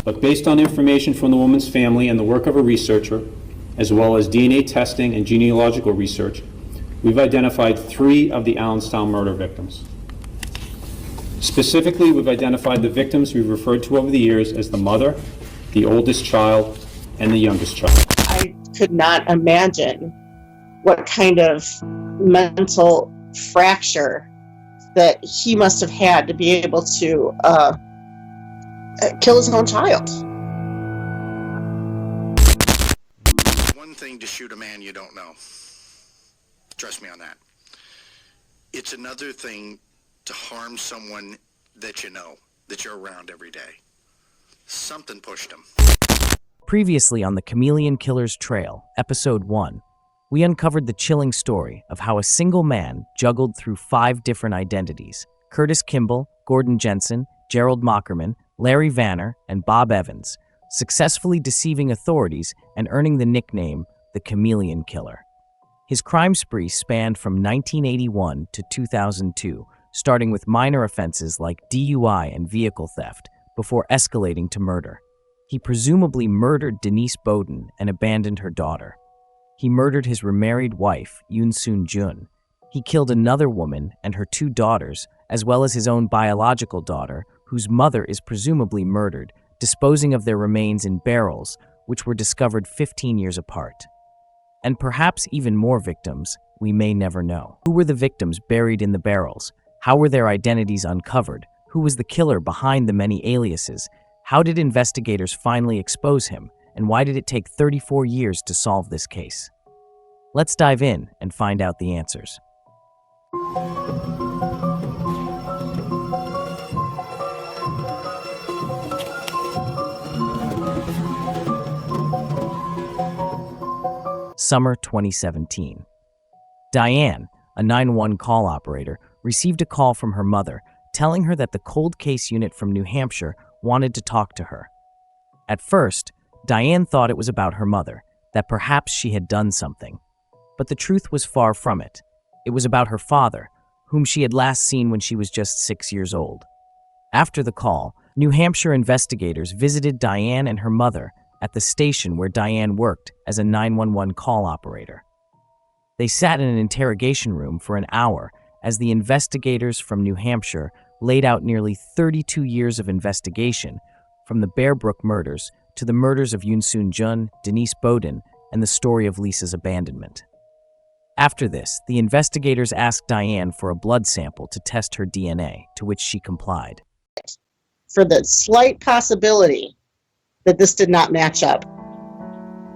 But based on information from the woman's family and the work of a researcher, as well as DNA testing and genealogical research, we've identified 3 of the Allenstown murder victims. Specifically, we've identified the victims we've referred to over the years as the mother, the oldest child, and the youngest child. I could not imagine what kind of mental fracture that he must have had to be able to kill his own child. One thing to shoot a man you don't know. Trust me on that. It's another thing to harm someone that you know, that you're around every day. Something pushed him. Previously on the Chameleon Killer's Trail, Episode 1, we uncovered the chilling story of how a single man juggled through 5 different identities: Curtis Kimball, Gordon Jensen, Gerald Mockerman, Larry Vanner, and Bob Evans, successfully deceiving authorities and earning the nickname the Chameleon Killer. His crime spree spanned from 1981 to 2002, starting with minor offenses like DUI and vehicle theft, before escalating to murder. He presumably murdered Denise Bowden and abandoned her daughter. He murdered his remarried wife, Yoon Soon Jun. He killed another woman and her 2 daughters, as well as his own biological daughter, whose mother is presumably murdered, disposing of their remains in barrels, which were discovered 15 years apart. And perhaps even more victims we may never know. Who were the victims buried in the barrels? How were their identities uncovered? Who was the killer behind the many aliases? How did investigators finally expose him? And why did it take 34 years to solve this case? Let's dive in and find out the answers. Summer 2017. Diane, a 911 call operator, received a call from her mother telling her that the cold case unit from New Hampshire wanted to talk to her. At first, Diane thought it was about her mother, that perhaps she had done something. But the truth was far from it. It was about her father, whom she had last seen when she was just 6 years old. After the call, New Hampshire investigators visited Diane and her mother at the station where Diane worked as a 911 call operator. They sat in an interrogation room for an hour as the investigators from New Hampshire laid out nearly 32 years of investigation, from the Bear Brook murders to the murders of Yoon Soon Jun, Denise Bowden, and the story of Lisa's abandonment. After this, the investigators asked Diane for a blood sample to test her DNA, to which she complied. For the slight possibility that this did not match up,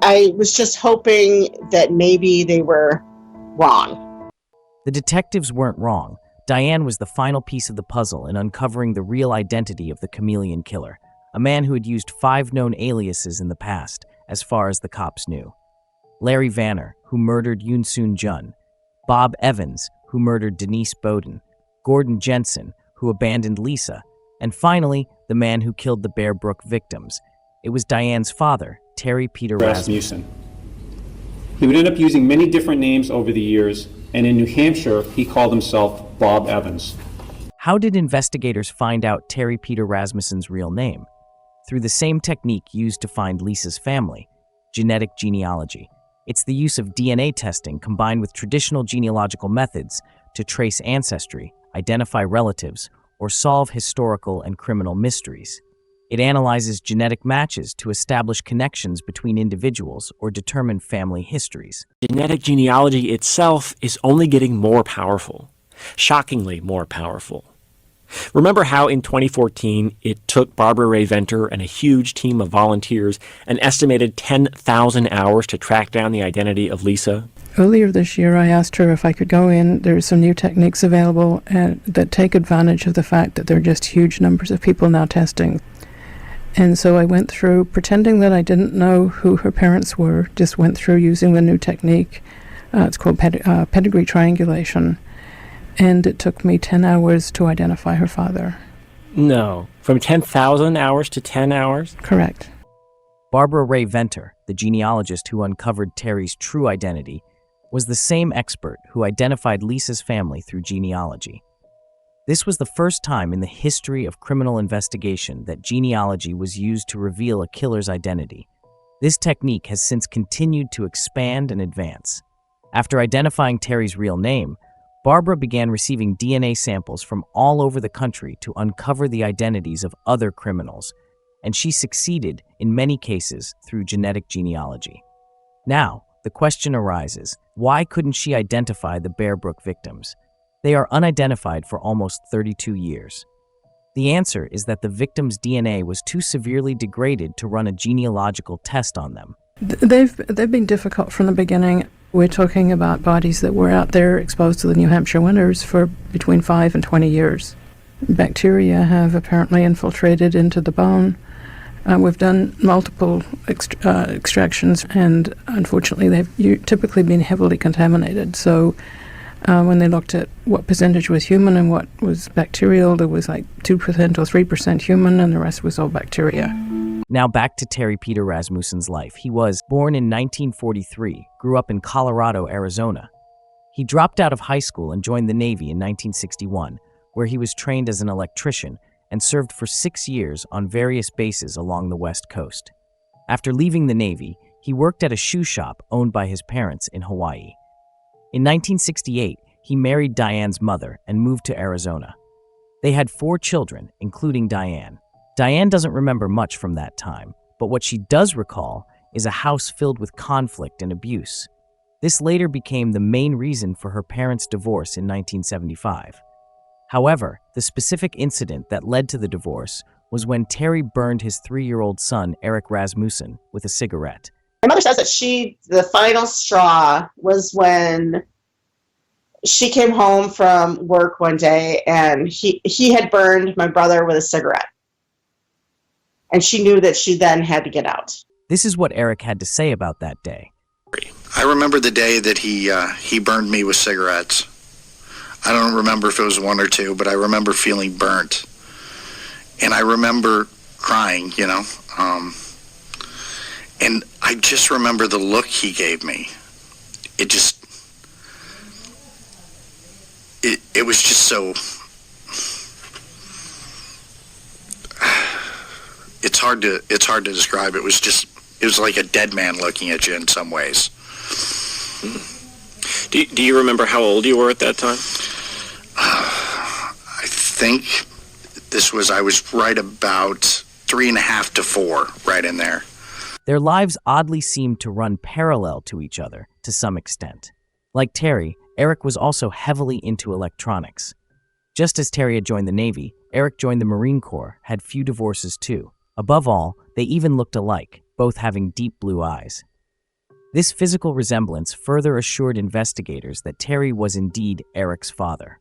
I was just hoping that maybe they were wrong. The detectives weren't wrong. Diane was the final piece of the puzzle in uncovering the real identity of the Chameleon Killer, a man who had used 5 known aliases in the past, as far as the cops knew. Larry Vanner, who murdered Yoon Soon Jun; Bob Evans, who murdered Denise Bowden; Gordon Jensen, who abandoned Lisa; and finally, the man who killed the Bear Brook victims. It was Diane's father, Terry Peter Rasmussen. He would end up using many different names over the years, and in New Hampshire, he called himself Bob Evans. How did investigators find out Terry Peter Rasmussen's real name? Through the same technique used to find Lisa's family, genetic genealogy. It's the use of DNA testing combined with traditional genealogical methods to trace ancestry, identify relatives, or solve historical and criminal mysteries. It analyzes genetic matches to establish connections between individuals or determine family histories. Genetic genealogy itself is only getting more powerful, shockingly more powerful. Remember how in 2014 it took Barbara Ray Venter and a huge team of volunteers an estimated 10,000 hours to track down the identity of Lisa? Earlier this year, I asked her if I could go in. There's some new techniques available that take advantage of the fact that there are just huge numbers of people now testing. And so I went through, pretending that I didn't know who her parents were, just went through using the new technique. It's called pedigree triangulation. And it took me 10 hours to identify her father. No. From 10,000 hours to 10 hours? Correct. Barbara Ray Venter, the genealogist who uncovered Terry's true identity, was the same expert who identified Lisa's family through genealogy. This was the first time in the history of criminal investigation that genealogy was used to reveal a killer's identity. This technique has since continued to expand and advance. After identifying Terry's real name, Barbara began receiving DNA samples from all over the country to uncover the identities of other criminals, and she succeeded in many cases through genetic genealogy. Now, the question arises, why couldn't she identify the Bear Brook victims? They are unidentified for almost 32 years. The answer is that the victims' DNA was too severely degraded to run a genealogical test on them. They've been difficult from the beginning. We're talking about bodies that were out there exposed to the New Hampshire winters for between 5 and 20 years. Bacteria have apparently infiltrated into the bone. We've done multiple extractions, and unfortunately they've typically been heavily contaminated. So when they looked at what percentage was human and what was bacterial, there was like 2% or 3% human, and the rest was all bacteria. Now back to Terry Peter Rasmussen's life. He was born in 1943, grew up in Colorado, Arizona. He dropped out of high school and joined the Navy in 1961, where he was trained as an electrician and served for 6 years on various bases along the West Coast. After leaving the Navy, he worked at a shoe shop owned by his parents in Hawaii. In 1968, he married Diane's mother and moved to Arizona. They had 4 children, including Diane. Diane doesn't remember much from that time, but what she does recall is a house filled with conflict and abuse. This later became the main reason for her parents' divorce in 1975. However, the specific incident that led to the divorce was when Terry burned his 3-year-old son, Eric Rasmussen, with a cigarette. My mother says that the final straw was when she came home from work one day and he had burned my brother with a cigarette. And she knew that she then had to get out. This is what Eric had to say about that day. I remember the day that he burned me with cigarettes. I don't remember if it was 1 or 2, but I remember feeling burnt. And I remember crying, and I just remember the look he gave me. It was just so, it's hard to describe. It was like a dead man looking at you in some ways. Do you remember how old you were at that time? I think I was right about 3.5 to 4, right in there. Their lives oddly seemed to run parallel to each other to some extent. Like Terry, Eric was also heavily into electronics. Just as Terry had joined the Navy, Eric joined the Marine Corps, had few divorces too. Above all, they even looked alike, both having deep blue eyes. This physical resemblance further assured investigators that Terry was indeed Eric's father.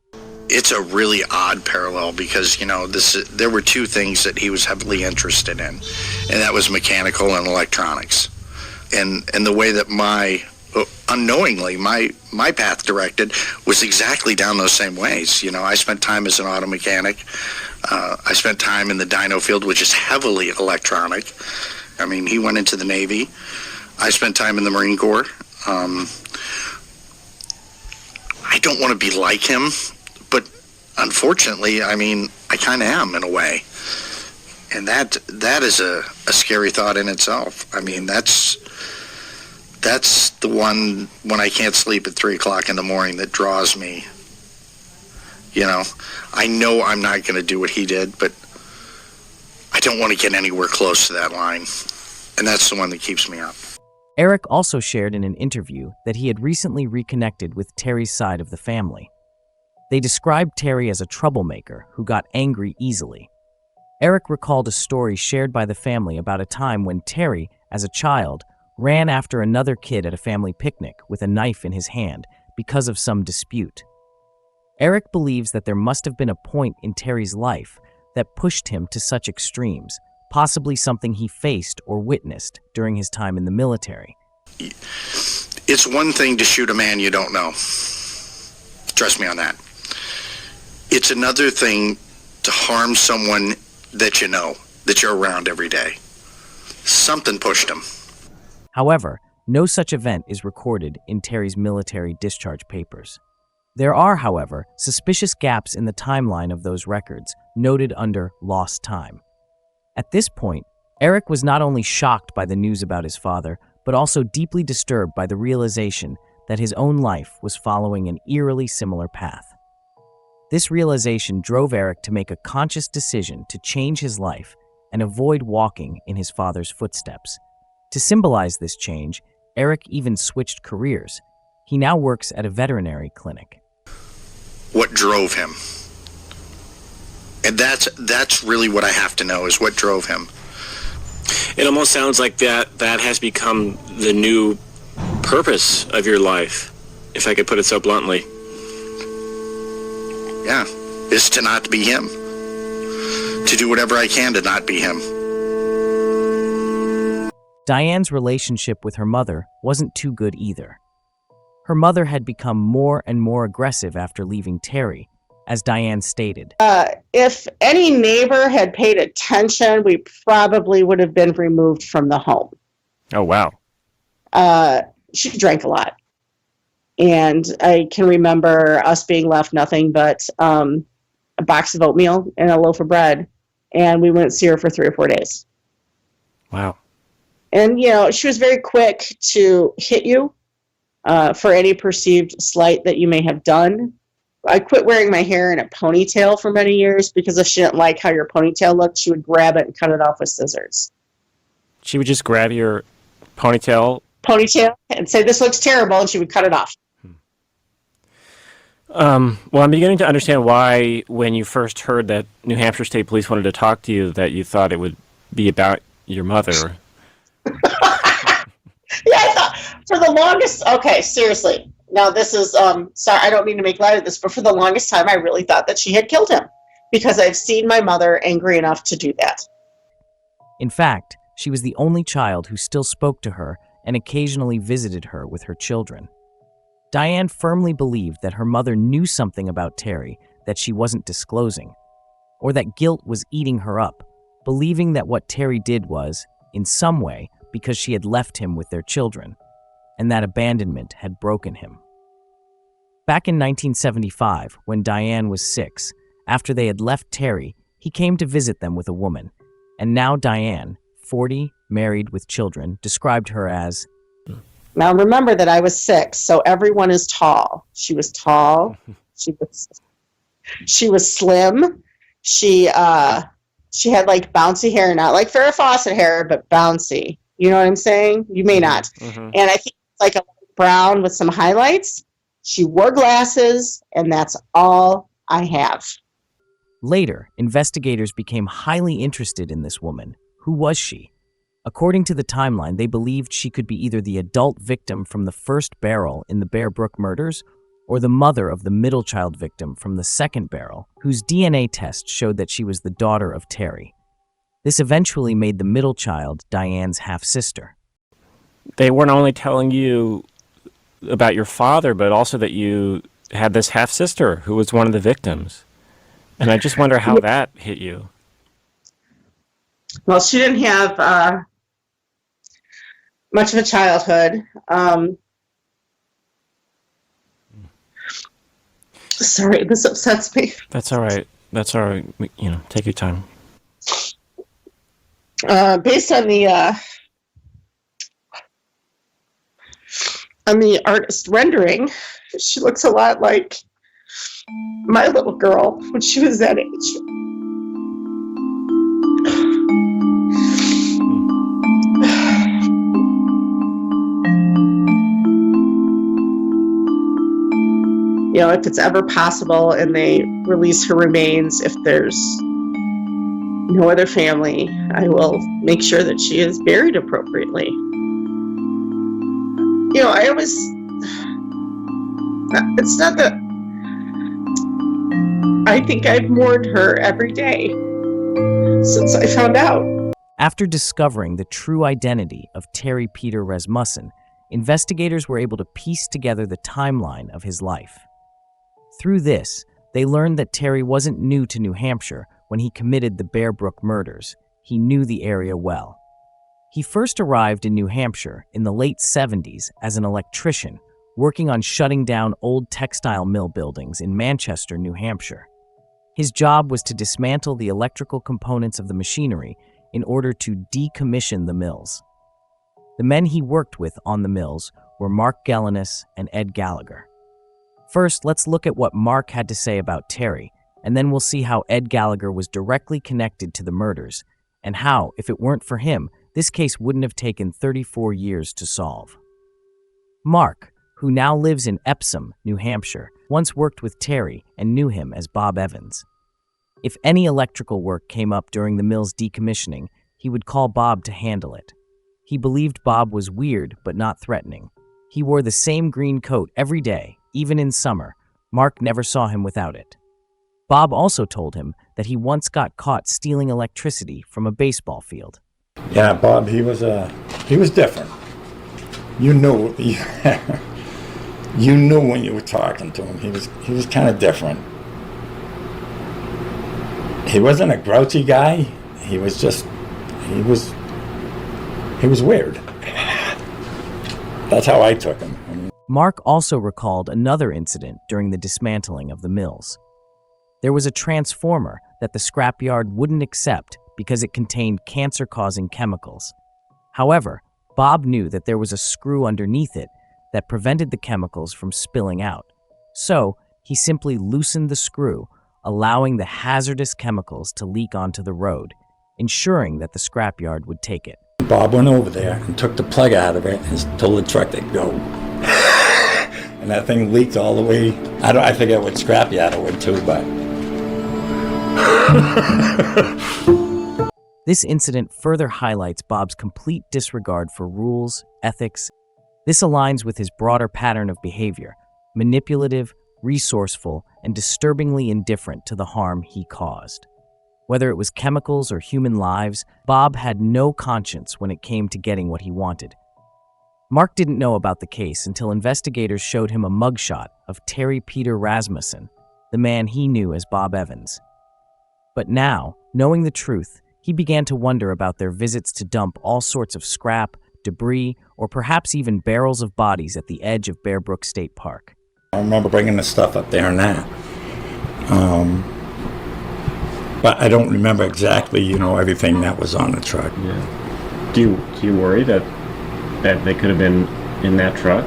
It's a really odd parallel because, there were 2 things that he was heavily interested in, and that was mechanical and electronics. And the way that unknowingly, my path directed was exactly down those same ways. I spent time as an auto mechanic. I spent time in the dyno field, which is heavily electronic. I mean, he went into the Navy. I spent time in the Marine Corps. I don't want to be like him, but unfortunately, I kind of am in a way. And that is a scary thought in itself. That's the one when I can't sleep at 3 o'clock in the morning that draws me. I know I'm not going to do what he did, but I don't want to get anywhere close to that line. And that's the one that keeps me up. Eric also shared in an interview that he had recently reconnected with Terry's side of the family. They described Terry as a troublemaker who got angry easily. Eric recalled a story shared by the family about a time when Terry, as a child, ran after another kid at a family picnic with a knife in his hand because of some dispute. Eric believes that there must have been a point in Terry's life that pushed him to such extremes, possibly something he faced or witnessed during his time in the military. It's one thing to shoot a man you don't know. Trust me on that. It's another thing to harm someone that you know, that you're around every day. Something pushed him. However, no such event is recorded in Terry's military discharge papers. There are, however, suspicious gaps in the timeline of those records, noted under lost time. At this point, Eric was not only shocked by the news about his father, but also deeply disturbed by the realization that his own life was following an eerily similar path. This realization drove Eric to make a conscious decision to change his life and avoid walking in his father's footsteps. To symbolize this change, Eric even switched careers. He now works at a veterinary clinic. What drove him? And that's really what I have to know, is what drove him. It almost sounds like that has become the new purpose of your life, if I could put it so bluntly. Yeah, is to not be him. To do whatever I can to not be him. Diane's relationship with her mother wasn't too good either. Her mother had become more and more aggressive after leaving Terry, as Diane stated. If any neighbor had paid attention, we probably would have been removed from the home. Oh, wow. She drank a lot. And I can remember us being left nothing but a box of oatmeal and a loaf of bread. And we wouldn't see her for 3 or 4 days. Wow. And, she was very quick to hit you for any perceived slight that you may have done. I quit wearing my hair in a ponytail for many years because if she didn't like how your ponytail looked, she would grab it and cut it off with scissors. She would just grab your ponytail And say, "This looks terrible," and she would cut it off. Well, I'm beginning to understand why, when you first heard that New Hampshire State Police wanted to talk to you, that you thought it would be about your mother. Yeah, I thought for the longest. Okay, seriously. Now this is sorry, I don't mean to make light of this, but for the longest time, I really thought that she had killed him because I've seen my mother angry enough to do that. In fact, she was the only child who still spoke to her and occasionally visited her with her children. Diane firmly believed that her mother knew something about Terry that she wasn't disclosing, or that guilt was eating her up, believing that what Terry did was, in some way, because she had left him with their children, and that abandonment had broken him. Back in 1975, when Diane was 6, after they had left Terry, he came to visit them with a woman, and now Diane, 40, married with children, described her as... Now remember that I was 6, so everyone is tall. She was tall. She was slim. She had like bouncy hair, not like Farrah Fawcett hair, but bouncy. You know what I'm saying? You may not. Mm-hmm. And I think it's like a brown with some highlights. She wore glasses, and that's all I have. Later, investigators became highly interested in this woman. Who was she? According to the timeline, they believed she could be either the adult victim from the first barrel in the Bear Brook murders or the mother of the middle child victim from the second barrel, whose DNA test showed that she was the daughter of Terry. This eventually made the middle child Diane's half-sister. They weren't only telling you about your father, but also that you had this half-sister who was one of the victims. And I just wonder how that hit you. Well, she didn't have much of a childhood. Sorry, this upsets me. That's all right. That's all right. Take your time. Based on the artist rendering, she looks a lot like my little girl when she was that age. If it's ever possible and they release her remains, if there's no other family, I will make sure that she is buried appropriately. I always, it's not that, I think I've mourned her every day since I found out. After discovering the true identity of Terry Peter Rasmussen, investigators were able to piece together the timeline of his life. Through this, they learned that Terry wasn't new to New Hampshire when he committed the Bear Brook murders. He knew the area well. He first arrived in New Hampshire in the late 70s as an electrician, working on shutting down old textile mill buildings in Manchester, New Hampshire. His job was to dismantle the electrical components of the machinery in order to decommission the mills. The men he worked with on the mills were Mark Gellinis and Ed Gallagher. First, let's look at what Mark had to say about Terry, and then we'll see how Ed Gallagher was directly connected to the murders, and how, if it weren't for him, this case wouldn't have taken 34 years to solve. Mark, who now lives in Epsom, New Hampshire, once worked with Terry and knew him as Bob Evans. If any electrical work came up during the mill's decommissioning, he would call Bob to handle it. He believed Bob was weird but not threatening. He wore the same green coat every day, even in summer. Mark never saw him without it. Bob also told him that he once got caught stealing electricity from a baseball field. Yeah, Bob, he was different. You knew, you knew when you were talking to him. He was kind of different. He wasn't a grouchy guy. He was weird. That's how I took him. Mark also recalled another incident during the dismantling of the mills. There was a transformer that the scrapyard wouldn't accept because it contained cancer-causing chemicals. However, Bob knew that there was a screw underneath it that prevented the chemicals from spilling out. So, he simply loosened the screw, allowing the hazardous chemicals to leak onto the road, ensuring that the scrapyard would take it. Bob went over there and took the plug out of it and told the truck to go. And that thing leaked all the way. I think it would scrap you out of it too, but... This incident further highlights Bob's complete disregard for rules, ethics. This aligns with his broader pattern of behavior, manipulative, resourceful, and disturbingly indifferent to the harm he caused. Whether it was chemicals or human lives, Bob had no conscience when it came to getting what he wanted. Mark didn't know about the case until investigators showed him a mugshot of Terry Peter Rasmussen, the man he knew as Bob Evans. But now, knowing the truth, he began to wonder about their visits to dump all sorts of scrap, debris, or perhaps even barrels of bodies at the edge of Bear Brook State Park. I remember bringing the stuff up there and that. But I don't remember exactly, everything that was on the truck. Yeah. Do you worry that they could have been in that truck?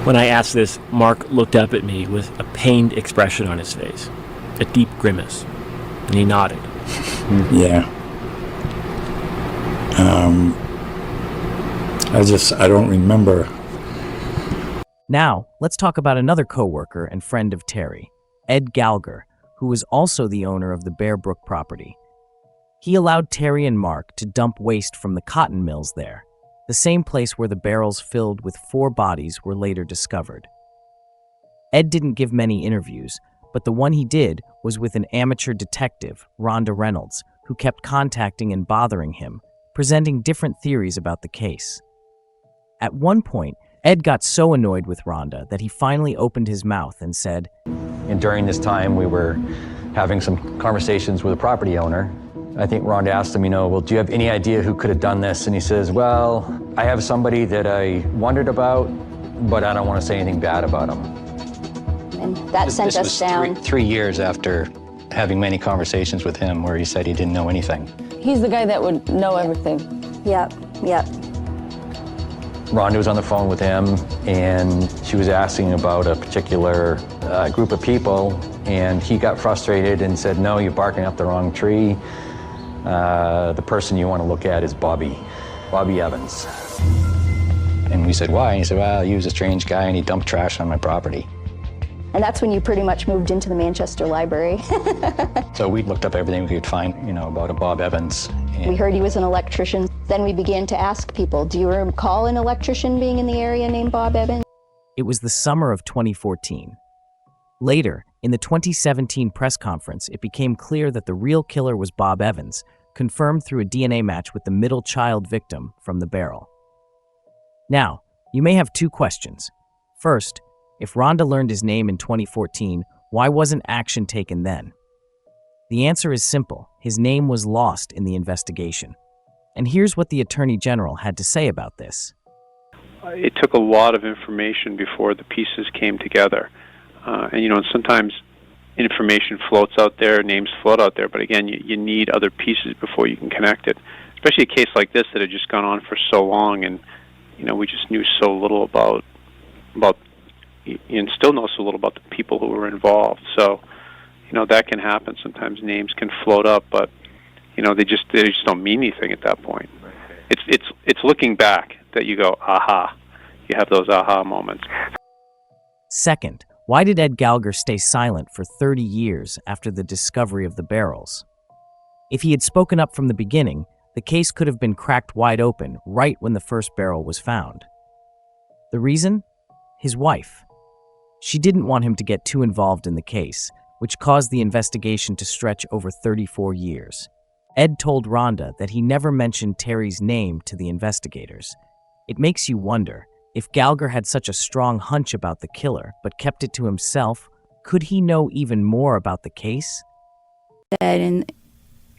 When I asked this, Mark looked up at me with a pained expression on his face, a deep grimace, and he nodded. Yeah. I don't remember. Now, let's talk about another co-worker and friend of Terry, Ed Gallagher, who was also the owner of the Bear Brook property. He allowed Terry and Mark to dump waste from the cotton mills there, the same place where the barrels filled with 4 bodies were later discovered. Ed didn't give many interviews, but the one he did was with an amateur detective, Rhonda Reynolds, who kept contacting and bothering him, presenting different theories about the case. At one point, Ed got so annoyed with Rhonda that he finally opened his mouth and said, And during this time, we were having some conversations with a property owner. I think Rhonda asked him, well, do you have any idea who could have done this? And he says, well, I have somebody that I wondered about, but I don't want to say anything bad about him. And that sent us down. 3 years after having many conversations with him where he said he didn't know anything. He's the guy that would know everything. Yep. Rhonda was on the phone with him, and she was asking about a particular group of people, and he got frustrated and said, no, you're barking up the wrong tree. The person you want to look at is Bobby Evans. And we said, why? And he said, well, he was a strange guy, and he dumped trash on my property. And that's when you pretty much moved into the Manchester Library. So we looked up everything we could find, about a Bob Evans. We heard he was an electrician. Then we began to ask people, do you recall an electrician being in the area named Bob Evans? It was the summer of 2014. Later, in the 2017 press conference, it became clear that the real killer was Bob Evans, confirmed through a DNA match with the middle child victim from the barrel. Now, you may have 2 questions. First, if Rhonda learned his name in 2014, why wasn't action taken then? The answer is simple. His name was lost in the investigation. And here's what the Attorney General had to say about this. it took a lot of information before the pieces came together. And sometimes information floats out there, names float out there, but again, you need other pieces before you can connect it. Especially a case like this that had just gone on for so long, and we just knew so little about and still know so little about the people who were involved. So, that can happen. Sometimes names can float up, but they just don't mean anything at that point. It's looking back that you go, aha. You have those aha moments. Second, why did Ed Gallagher stay silent for 30 years after the discovery of the barrels? If he had spoken up from the beginning, the case could have been cracked wide open right when the first barrel was found. The reason? His wife. She didn't want him to get too involved in the case, which caused the investigation to stretch over 34 years. Ed told Rhonda that he never mentioned Terry's name to the investigators. It makes you wonder, if Gallagher had such a strong hunch about the killer but kept it to himself, could he know even more about the case? And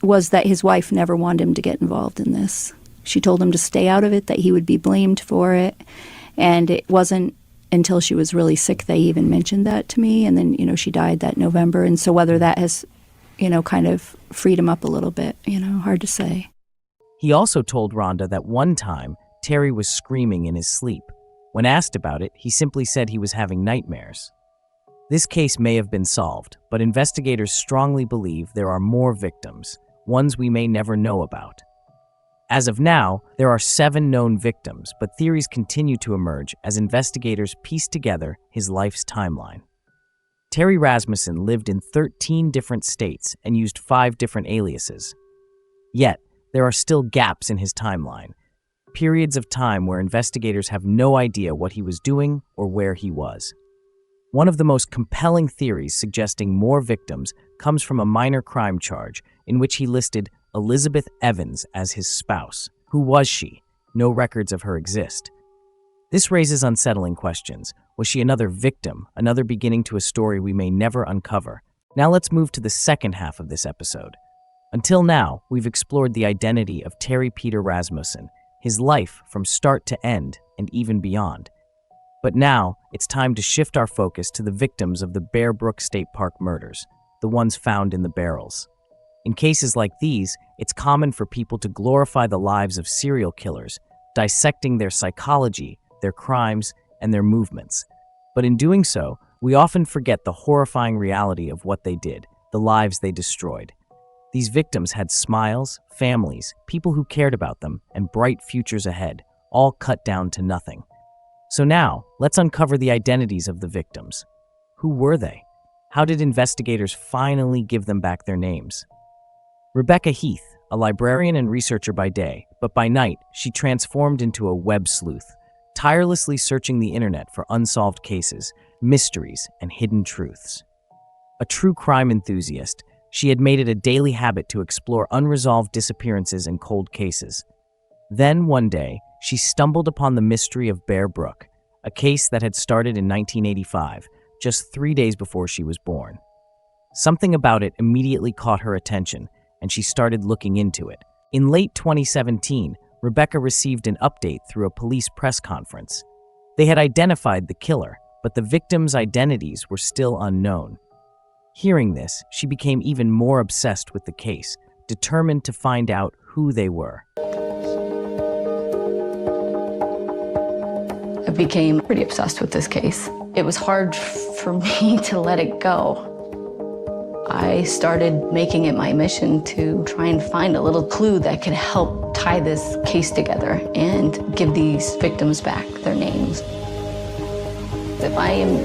was that his wife never wanted him to get involved in this. She told him to stay out of it, that he would be blamed for it. And it wasn't until she was really sick they even mentioned that to me. And then, she died that November. And so whether that has, kind of freed him up a little bit, hard to say. He also told Rhonda that one time Terry was screaming in his sleep. When asked about it, he simply said he was having nightmares. This case may have been solved, but investigators strongly believe there are more victims, ones we may never know about. As of now, there are 7 known victims, but theories continue to emerge as investigators piece together his life's timeline. Terry Rasmussen lived in 13 different states and used 5 different aliases. Yet, there are still gaps in his timeline, periods of time where investigators have no idea what he was doing or where he was. One of the most compelling theories suggesting more victims comes from a minor crime charge in which he listed Elizabeth Evans as his spouse. Who was she? No records of her exist. This raises unsettling questions. Was she another victim, another beginning to a story we may never uncover? Now let's move to the second half of this episode. Until now, we've explored the identity of Terry Peter Rasmussen, his life from start to end and even beyond. But now, it's time to shift our focus to the victims of the Bear Brook State Park murders, the ones found in the barrels. In cases like these, it's common for people to glorify the lives of serial killers, dissecting their psychology, their crimes, and their movements. But in doing so, we often forget the horrifying reality of what they did, the lives they destroyed. These victims had smiles, families, people who cared about them, and bright futures ahead, all cut down to nothing. So now, let's uncover the identities of the victims. Who were they? How did investigators finally give them back their names? Rebecca Heath, a librarian and researcher by day, but by night, she transformed into a web sleuth, tirelessly searching the internet for unsolved cases, mysteries, and hidden truths. A true crime enthusiast, she had made it a daily habit to explore unresolved disappearances and cold cases. Then, one day, she stumbled upon the mystery of Bear Brook, a case that had started in 1985, just 3 days before she was born. Something about it immediately caught her attention, and she started looking into it. In late 2017, Rebecca received an update through a police press conference. They had identified the killer, but the victims' identities were still unknown. Hearing this, she became even more obsessed with the case, determined to find out who they were. I became pretty obsessed with this case. It was hard for me to let it go. I started making it my mission to try and find a little clue that could help tie this case together and give these victims back their names. If I am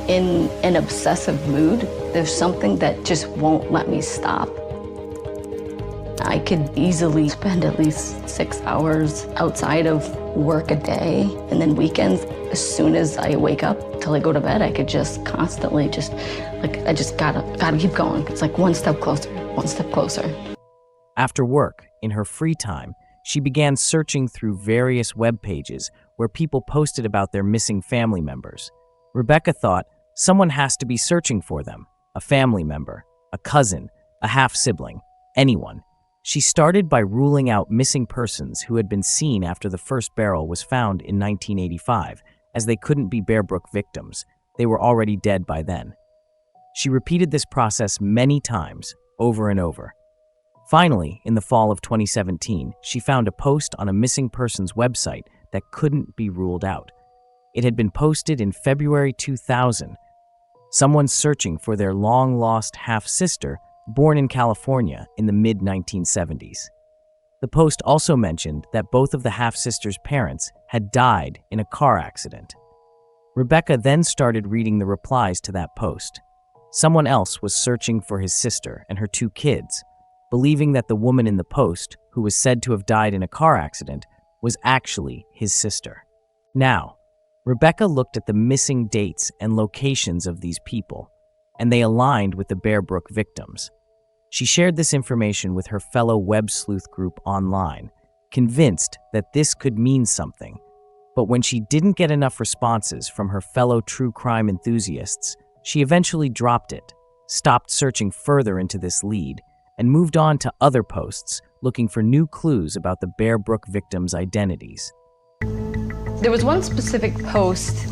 in an obsessive mood, there's something that just won't let me stop. I could easily spend at least 6 hours outside of work a day, and then weekends, as soon as I wake up till I go to bed, I could just constantly I just gotta keep going. It's like one step closer, one step closer. After work, in her free time, she began searching through various web pages where people posted about their missing family members. Rebecca thought someone has to be searching for them, a family member, a cousin, a half-sibling, anyone. She started by ruling out missing persons who had been seen after the first barrel was found in 1985, as they couldn't be Bear Brook victims. They were already dead by then. She repeated this process many times, over and over. Finally, in the fall of 2017, she found a post on a missing persons website that couldn't be ruled out. It had been posted in February 2000. Someone searching for their long-lost half-sister born in California in the mid-1970s. The post also mentioned that both of the half-sister's parents had died in a car accident. Rebecca then started reading the replies to that post. Someone else was searching for his sister and her 2 kids, believing that the woman in the post, who was said to have died in a car accident, was actually his sister. Now, Rebecca looked at the missing dates and locations of these people, and they aligned with the Bear Brook victims. She shared this information with her fellow web sleuth group online, convinced that this could mean something. But when she didn't get enough responses from her fellow true crime enthusiasts, she eventually dropped it, stopped searching further into this lead, and moved on to other posts looking for new clues about the Bear Brook victims' identities. There was one specific post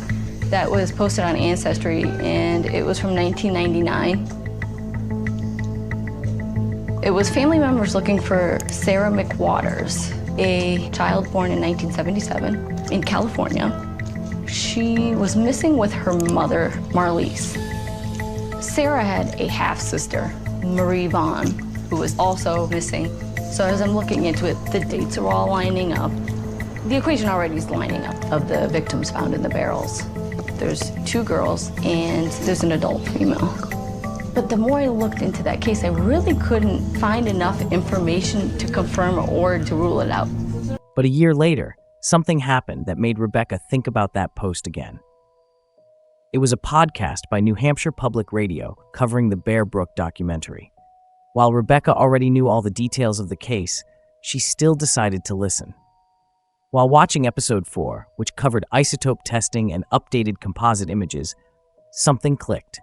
that was posted on Ancestry, and it was from 1999. It was family members looking for Sarah McWaters, a child born in 1977 in California. She was missing with her mother, Marlise. Sarah had a half-sister, Marie Vaughn, who was also missing. So as I'm looking into it, the dates are all lining up. The equation already is lining up of the victims found in the barrels. There's 2 girls and there's an adult female. But the more I looked into that case, I really couldn't find enough information to confirm or to rule it out. But a year later, something happened that made Rebecca think about that post again. It was a podcast by New Hampshire Public Radio covering the Bear Brook documentary. While Rebecca already knew all the details of the case, she still decided to listen. While watching episode 4, which covered isotope testing and updated composite images, something clicked.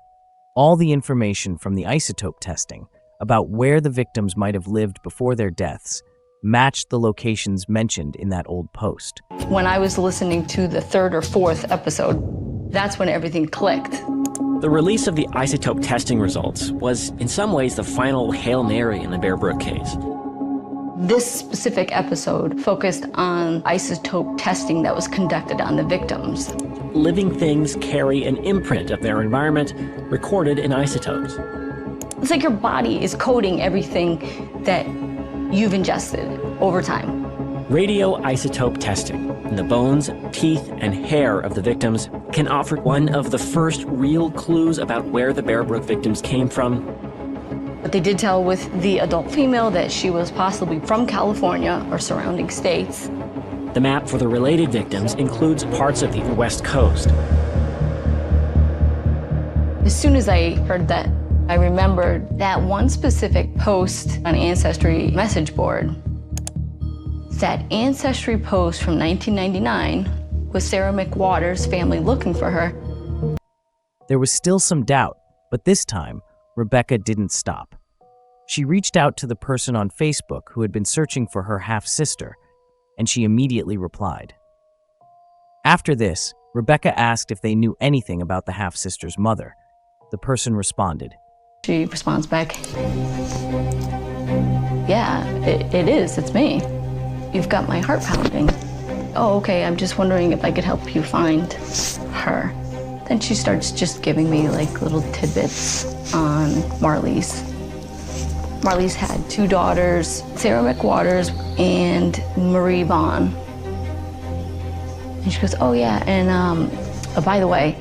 All the information from the isotope testing about where the victims might have lived before their deaths matched the locations mentioned in that old post. When I was listening to the 3rd or 4th episode, that's when everything clicked. The release of the isotope testing results was, in some ways, the final Hail Mary in the Bear Brook case. This specific episode focused on isotope testing that was conducted on the victims. Living things carry an imprint of their environment recorded in isotopes. It's like your body is coding everything that you've ingested over time. Radioisotope testing in the bones, teeth, and hair of the victims can offer one of the first real clues about where the Bear Brook victims came from. But they did tell with the adult female that she was possibly from California or surrounding states. The map for the related victims includes parts of the West Coast. As soon as I heard that, I remembered that one specific post on Ancestry message board. That Ancestry post from 1999 was Sarah McWaters' family looking for her. There was still some doubt, but this time, Rebecca didn't stop. She reached out to the person on Facebook who had been searching for her half-sister, and she immediately replied. After this, Rebecca asked if they knew anything about the half-sister's mother. The person responded. She responds back, "Yeah, it is. It's me. You've got my heart pounding. Oh, okay, I'm just wondering if I could help you find her." Then she starts just giving me like little tidbits on Marlise. Marlise had 2 daughters, Sarah McWaters and Marie Vaughn. And she goes, "Oh yeah, and by the way,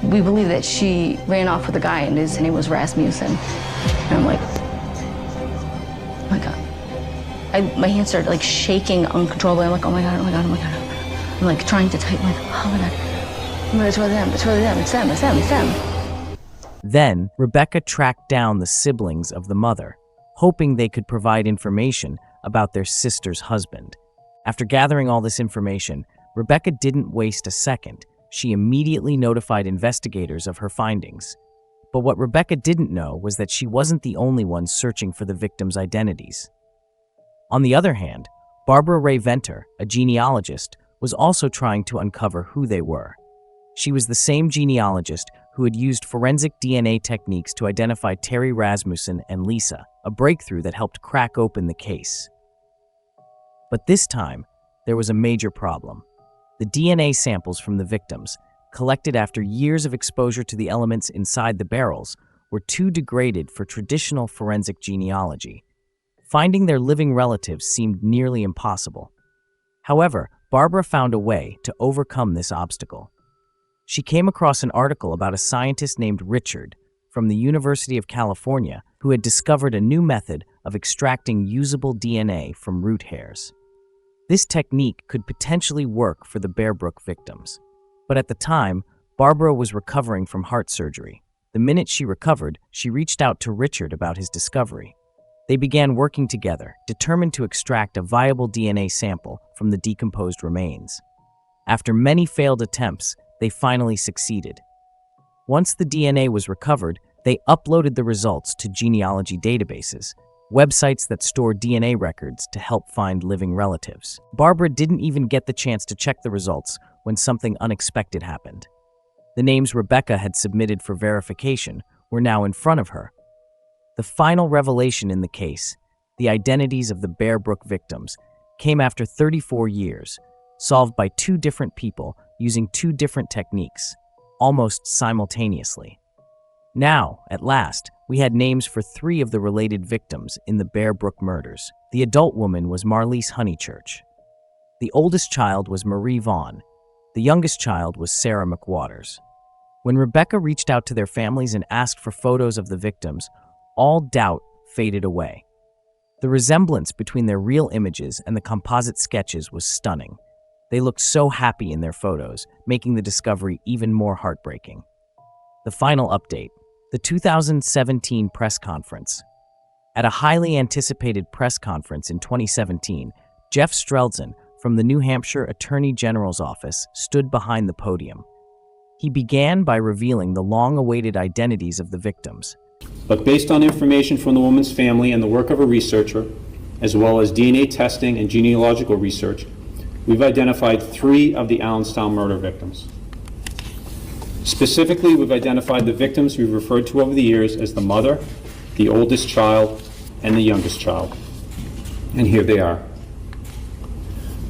we believe that she ran off with a guy and his name was Rasmussen." And I'm like, oh my God. My hands started like shaking uncontrollably. I'm like, oh my God, oh my God, oh my God. I'm like trying to type, like, oh my God. It's really them, it's really them, it's them, it's them, it's them. Then, Rebecca tracked down the siblings of the mother, hoping they could provide information about their sister's husband. After gathering all this information, Rebecca didn't waste a second. She immediately notified investigators of her findings. But what Rebecca didn't know was that she wasn't the only one searching for the victims' identities. On the other hand, Barbara Ray Venter, a genealogist, was also trying to uncover who they were. She was the same genealogist who had used forensic DNA techniques to identify Terry Rasmussen and Lisa, a breakthrough that helped crack open the case. But this time, there was a major problem. The DNA samples from the victims, collected after years of exposure to the elements inside the barrels, were too degraded for traditional forensic genealogy. Finding their living relatives seemed nearly impossible. However, Barbara found a way to overcome this obstacle. She came across an article about a scientist named Richard from the University of California who had discovered a new method of extracting usable DNA from root hairs. This technique could potentially work for the Bear Brook victims. But at the time, Barbara was recovering from heart surgery. The minute she recovered, she reached out to Richard about his discovery. They began working together, determined to extract a viable DNA sample from the decomposed remains. After many failed attempts, they finally succeeded. Once the DNA was recovered, they uploaded the results to genealogy databases, websites that store DNA records to help find living relatives. Barbara didn't even get the chance to check the results when something unexpected happened. The names Rebecca had submitted for verification were now in front of her. The final revelation in the case, the identities of the Bear Brook victims, came after 34 years, solved by two different people using two different techniques, almost simultaneously. Now, at last, we had names for three of the related victims in the Bear Brook murders. The adult woman was Marlise Honeychurch. The oldest child was Marie Vaughn. The youngest child was Sarah McWaters. When Rebecca reached out to their families and asked for photos of the victims, all doubt faded away. The resemblance between their real images and the composite sketches was stunning. They looked so happy in their photos, making the discovery even more heartbreaking. The final update, the 2017 press conference. At a highly anticipated press conference in 2017, Jeff Strelzin from the New Hampshire Attorney General's office stood behind the podium. He began by revealing the long-awaited identities of the victims. But based on information from the woman's family and the work of a researcher, as well as DNA testing and genealogical research, we've identified three of the Allenstown murder victims. Specifically, we've identified the victims we've referred to over the years as the mother, the oldest child, and the youngest child. And here they are.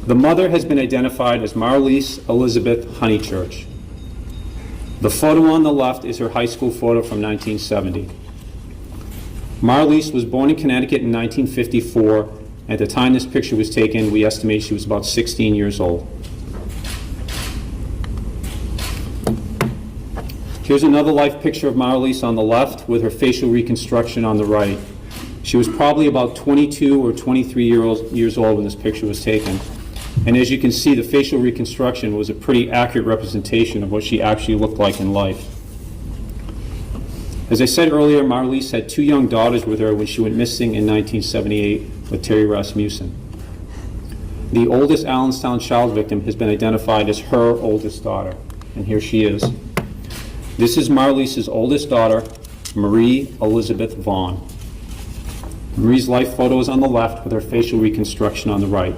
The mother has been identified as Marlise Elizabeth Honeychurch. The photo on the left is her high school photo from 1970. Marlise was born in Connecticut in 1954. At the time this picture was taken, we estimate she was about 16 years old. Here's another life picture of Marlise on the left with her facial reconstruction on the right. She was probably about 22 or 23 years old when this picture was taken. And as you can see, the facial reconstruction was a pretty accurate representation of what she actually looked like in life. As I said earlier, Marlise had two young daughters with her when she went missing in 1978 with Terry Rasmussen. The oldest Allenstown child victim has been identified as her oldest daughter, and here she is. This is Marlise's oldest daughter, Marie Elizabeth Vaughn. Marie's life photo is on the left with her facial reconstruction on the right.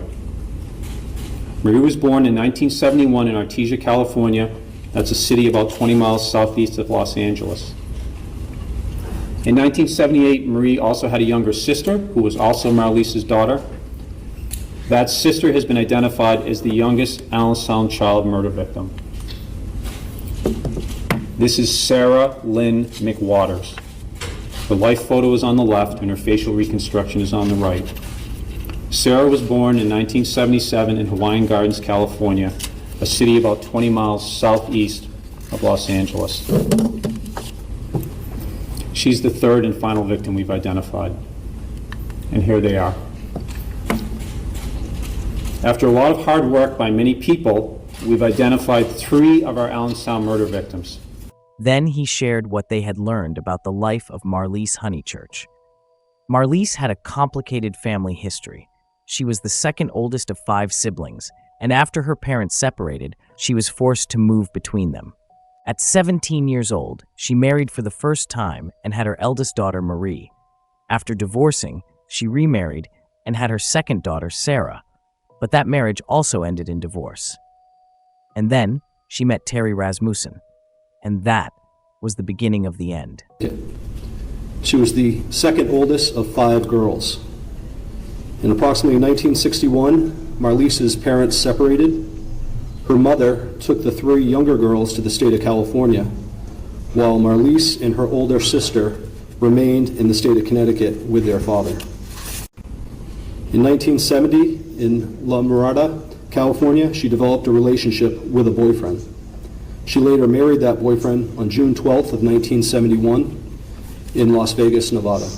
Marie was born in 1971 in Artesia, California. That's a city about 20 miles southeast of Los Angeles. In 1978, Marie also had a younger sister who was also Marlise's daughter. That sister has been identified as the youngest Allenstown child murder victim. This is Sarah Lynn McWaters. Her life photo is on the left and her facial reconstruction is on the right. Sarah was born in 1977 in Hawaiian Gardens, California, a city about 20 miles southeast of Los Angeles. She's the third and final victim we've identified. And here they are. After a lot of hard work by many people, we've identified three of our Allenstown murder victims. Then he shared what they had learned about the life of Marlise Honeychurch. Marlise had a complicated family history. She was the second oldest of 5 siblings, and after her parents separated, she was forced to move between them. At 17 years old, she married for the first time and had her eldest daughter, Marie. After divorcing, she remarried and had her second daughter, Sarah, but that marriage also ended in divorce. And then she met Terry Rasmussen, and that was the beginning of the end. She was the second oldest of 5 girls. In approximately 1961, Marlise's parents separated. Her mother took the 3 younger girls to the state of California, while Marlise and her older sister remained in the state of Connecticut with their father. In 1970, in La Mirada, California, she developed a relationship with a boyfriend. She later married that boyfriend on June 12th of 1971 in Las Vegas, Nevada.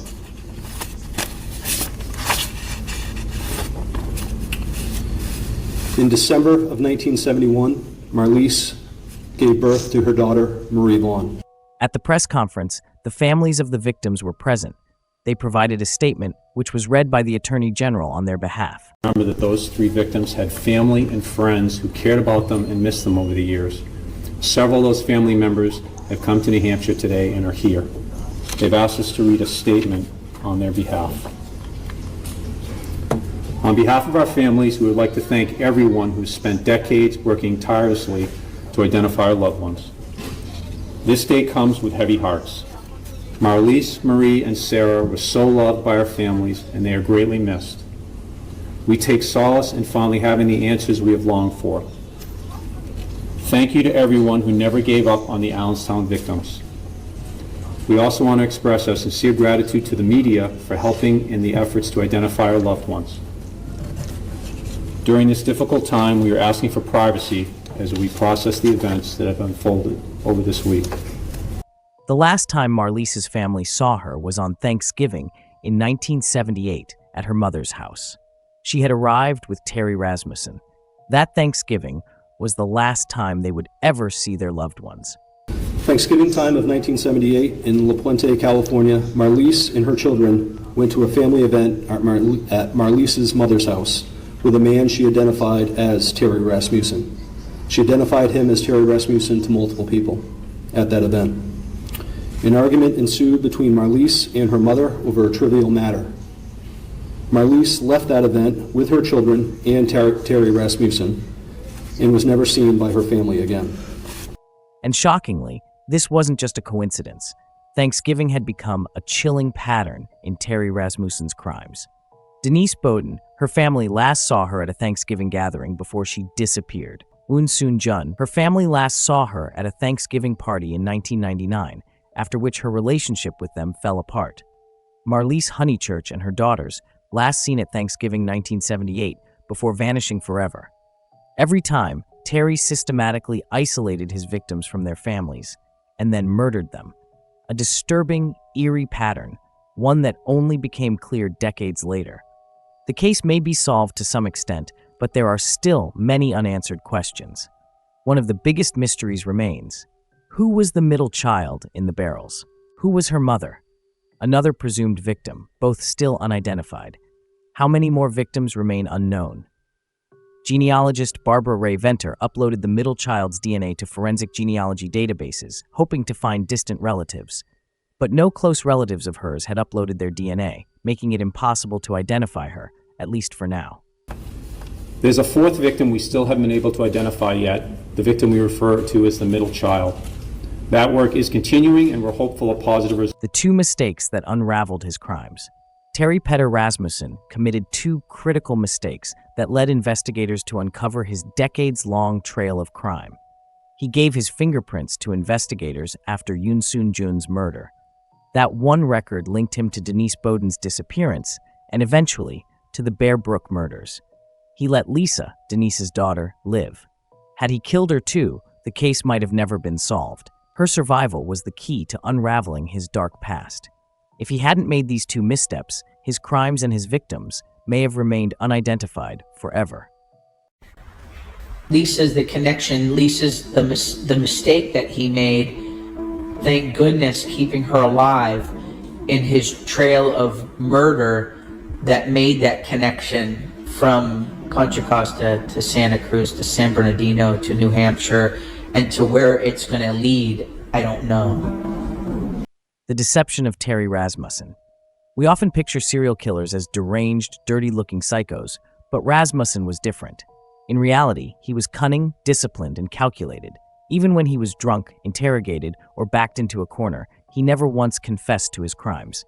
In December of 1971, Marlise gave birth to her daughter, Marie Vaughn. At the press conference, the families of the victims were present. They provided a statement which was read by the Attorney General on their behalf. Remember that those 3 victims had family and friends who cared about them and missed them over the years. Several of those family members have come to New Hampshire today and are here. They've asked us to read a statement on their behalf. On behalf of our families, we would like to thank everyone who's spent decades working tirelessly to identify our loved ones. This day comes with heavy hearts. Marlise, Marie, and Sarah were so loved by our families, and they are greatly missed. We take solace in finally having the answers we have longed for. Thank you to everyone who never gave up on the Allenstown victims. We also want to express our sincere gratitude to the media for helping in the efforts to identify our loved ones. During this difficult time, we are asking for privacy as we process the events that have unfolded over this week. The last time Marlise's family saw her was on Thanksgiving in 1978 at her mother's house. She had arrived with Terry Rasmussen. That Thanksgiving was the last time they would ever see their loved ones. Thanksgiving time of 1978 in La Puente, California, Marlise and her children went to a family event at Marlise's mother's house with a man she identified as Terry Rasmussen. She identified him as Terry Rasmussen to multiple people at that event. An argument ensued between Marlise and her mother over a trivial matter. Marlise left that event with her children and Terry Rasmussen and was never seen by her family again. And shockingly, this wasn't just a coincidence. Thanksgiving had become a chilling pattern in Terry Rasmussen's crimes. Denise Bowden, her family last saw her at a Thanksgiving gathering before she disappeared. Woon Soon Jun, her family last saw her at a Thanksgiving party in 1999, after which her relationship with them fell apart. Marlise Honeychurch and her daughters, last seen at Thanksgiving 1978, before vanishing forever. Every time, Terry systematically isolated his victims from their families, and then murdered them. A disturbing, eerie pattern, one that only became clear decades later. The case may be solved to some extent, but there are still many unanswered questions. One of the biggest mysteries remains. Who was the middle child in the barrels? Who was her mother? Another presumed victim, both still unidentified. How many more victims remain unknown? Genealogist Barbara Ray Venter uploaded the middle child's DNA to forensic genealogy databases, hoping to find distant relatives. But no close relatives of hers had uploaded their DNA, making it impossible to identify her, at least for now. There's a 4th victim we still haven't been able to identify yet, the victim we refer to as the middle child. That work is continuing, and we're hopeful of positive results. The 2 mistakes that unraveled his crimes. Terry Peter Rasmussen committed 2 critical mistakes that led investigators to uncover his decades-long trail of crime. He gave his fingerprints to investigators after Yoon Soon Jun's murder. That one record linked him to Denise Bowden's disappearance and eventually to the Bear Brook murders. He let Lisa, Denise's daughter, live. Had he killed her too, the case might have never been solved. Her survival was the key to unraveling his dark past. If he hadn't made these 2 missteps, his crimes and his victims may have remained unidentified forever. Lisa's the connection, Lisa's the mistake that he made, thank goodness, keeping her alive in his trail of murder that made that connection from Contra Costa to Santa Cruz to San Bernardino to New Hampshire And to where it's going to lead, I don't know. The deception of Terry Rasmussen. We often picture serial killers as deranged, dirty-looking psychos, but Rasmussen was different. In reality, he was cunning, disciplined, and calculated. Even when he was drunk, interrogated, or backed into a corner, he never once confessed to his crimes.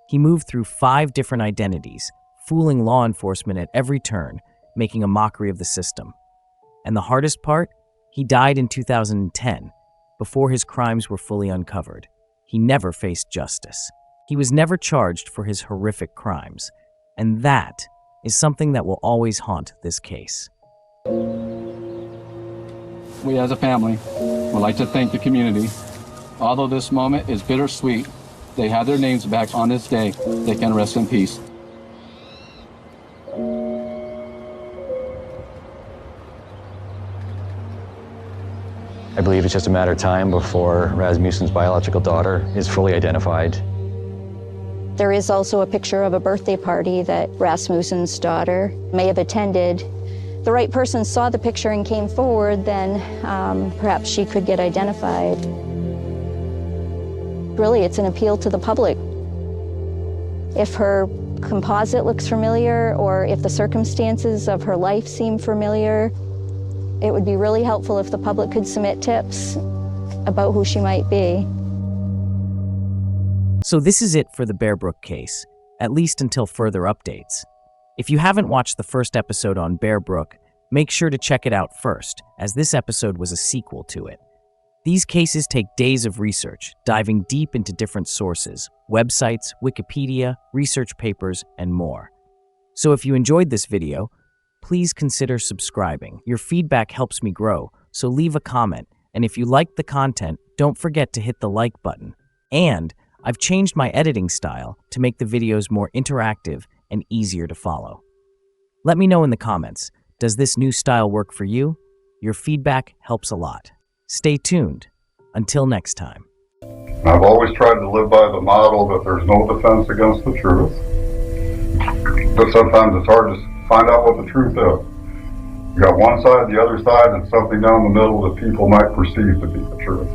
He moved through 5 different identities, fooling law enforcement at every turn, making a mockery of the system. And the hardest part? He died in 2010, before his crimes were fully uncovered. He never faced justice. He was never charged for his horrific crimes. And that is something that will always haunt this case. We as a family would like to thank the community. Although this moment is bittersweet, they have their names back on this day. They can rest in peace. I believe it's just a matter of time before Rasmussen's biological daughter is fully identified. There is also a picture of a birthday party that Rasmussen's daughter may have attended. The right person saw the picture and came forward, then perhaps she could get identified. Really, it's an appeal to the public. If her composite looks familiar, or if the circumstances of her life seem familiar, it would be really helpful if the public could submit tips about who she might be. So this is it for the Bear Brook case, at least until further updates. If you haven't watched the first episode on Bear Brook, make sure to check it out first, as this episode was a sequel to it. These cases take days of research, diving deep into different sources, websites, Wikipedia, research papers, and more. So if you enjoyed this video, please consider subscribing. Your feedback helps me grow, so leave a comment. And if you liked the content, don't forget to hit the like button. And I've changed my editing style to make the videos more interactive and easier to follow. Let me know in the comments, does this new style work for you? Your feedback helps a lot. Stay tuned. Until next time. I've always tried to live by the model that there's no defense against the truth. But sometimes it's hard to find out what the truth is. You got one side, the other side, and something down the middle that people might perceive to be the truth.